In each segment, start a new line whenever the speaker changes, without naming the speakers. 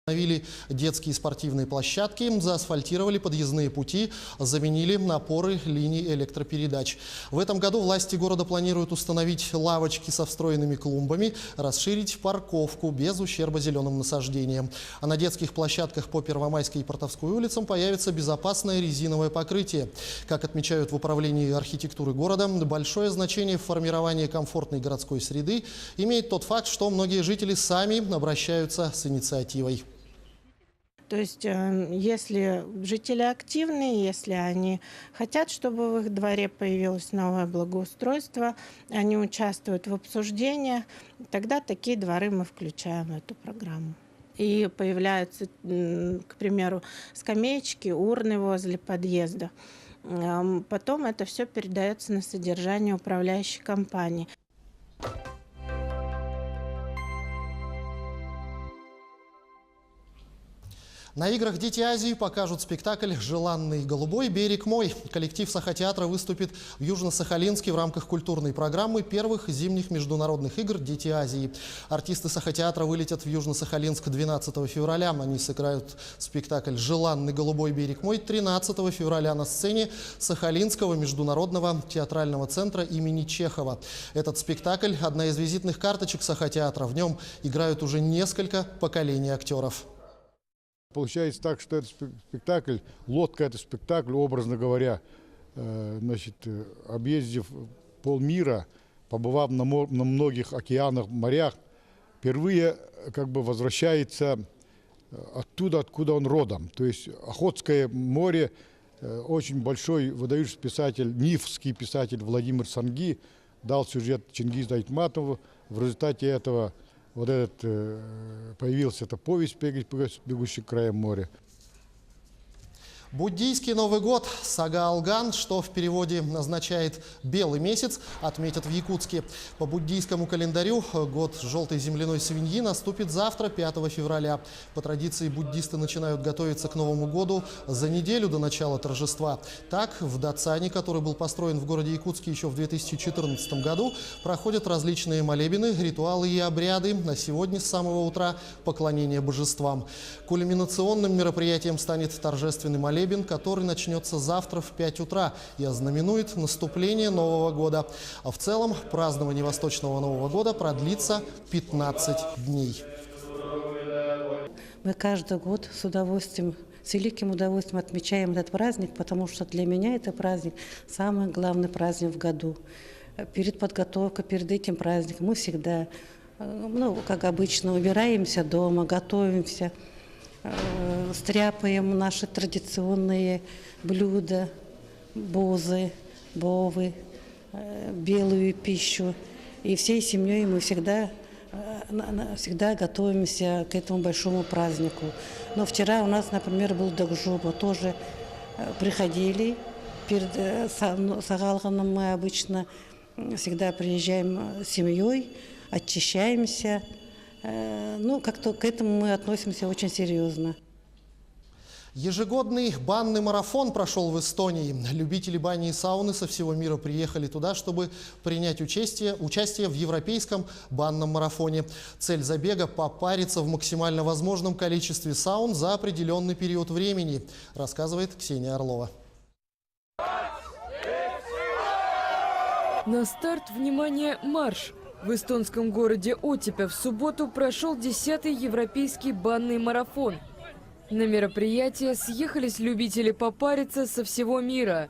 Установили детские спортивные площадки, заасфальтировали подъездные пути, заменили напоры линий электропередач. В этом году власти города планируют установить лавочки со встроенными клумбами, расширить парковку без ущерба зеленым насаждениям. А на детских площадках по Первомайской и Портовской улицам появится безопасное резиновое покрытие. Как отмечают в управлении архитектуры города, большое значение в формировании комфортной городской среды имеет тот факт, что многие жители сами обращаются с инициативой.
То есть, если жители активные, если они хотят, чтобы в их дворе появилось новое благоустройство, они участвуют в обсуждениях, тогда такие дворы мы включаем в эту программу. И появляются, к примеру, скамеечки, урны возле подъезда. Потом это все передается на содержание управляющей компании.
На играх «Дети Азии» покажут спектакль «Желанный голубой берег мой». Коллектив Сахатеатра выступит в Южно-Сахалинске в рамках культурной программы первых зимних международных игр «Дети Азии». Артисты Сахатеатра вылетят в Южно-Сахалинск 12 февраля. Они сыграют спектакль «Желанный голубой берег мой» 13 февраля на сцене Сахалинского международного театрального центра имени Чехова. Этот спектакль – одна из визитных карточек Сахатеатра. В нем играют уже несколько поколений актеров.
Получается так, что это спектакль, лодка – это спектакль, образно говоря, объездив полмира, побывав на многих океанах, морях, впервые возвращается оттуда, откуда он родом. То есть Охотское море, очень большой выдающийся писатель, нивский писатель Владимир Санги дал сюжет Чингизу Айтматову. В результате этого появилась эта повесть «Бегущий краем моря».
Буддийский Новый год Сагаалган, что в переводе означает «белый месяц», отметят в Якутске. По буддийскому календарю год желтой земляной свиньи наступит завтра, 5 февраля. По традиции буддисты начинают готовиться к Новому году за неделю до начала торжества. Так, в Дацане, который был построен в городе Якутске еще в 2014 году, проходят различные молебны, ритуалы и обряды. На сегодня с самого утра поклонение божествам. Кульминационным мероприятием станет торжественный молебен, который начнется завтра в 5 утра и ознаменует наступление Нового года. А в целом празднование Восточного Нового года продлится 15 дней.
Мы каждый год с удовольствием, с великим удовольствием отмечаем этот праздник, потому что для меня это праздник самый главный праздник в году. Перед подготовкой, перед этим праздником мы всегда, как обычно, убираемся дома, готовимся, стряпаем наши традиционные блюда, бозы, бовы, белую пищу. И всей семьей мы всегда готовимся к этому большому празднику. Но вчера у нас, например, был Докжуба. Тоже приходили перед Сагалганом. Мы обычно всегда приезжаем с семьей, очищаемся. Как-то к этому мы относимся очень серьезно.
Ежегодный банный марафон прошел в Эстонии. Любители бани и сауны со всего мира приехали туда, чтобы принять участие в европейском банном марафоне. Цель забега – попариться в максимально возможном количестве саун за определенный период времени, рассказывает Ксения Орлова.
На старт, внимание, марш! В эстонском городе Отепе в субботу прошел 10-й европейский банный марафон. На мероприятие съехались любители попариться со всего мира.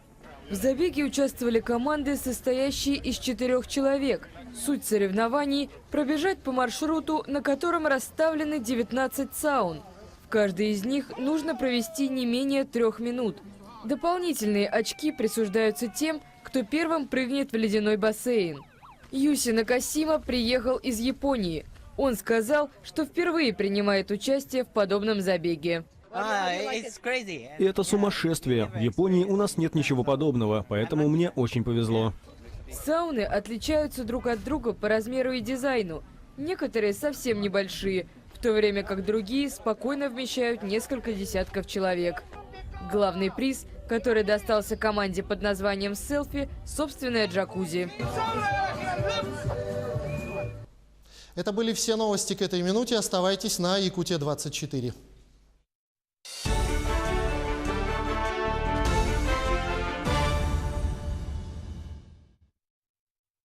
В забеге участвовали команды, состоящие из 4 человек. Суть соревнований – пробежать по маршруту, на котором расставлены 19 саун. В каждой из них нужно провести не менее 3 минут. Дополнительные очки присуждаются тем, кто первым прыгнет в ледяной бассейн. Юси Накасима приехал из Японии. Он сказал, что впервые принимает участие в подобном забеге.
Это сумасшествие. В Японии у нас нет ничего подобного, поэтому мне очень повезло.
Сауны отличаются друг от друга по размеру и дизайну. Некоторые совсем небольшие, в то время как другие спокойно вмещают несколько десятков человек. Главный приз, который достался команде под названием «Селфи» – собственная джакузи.
Это были все новости к этой минуте. Оставайтесь на Якутия 24.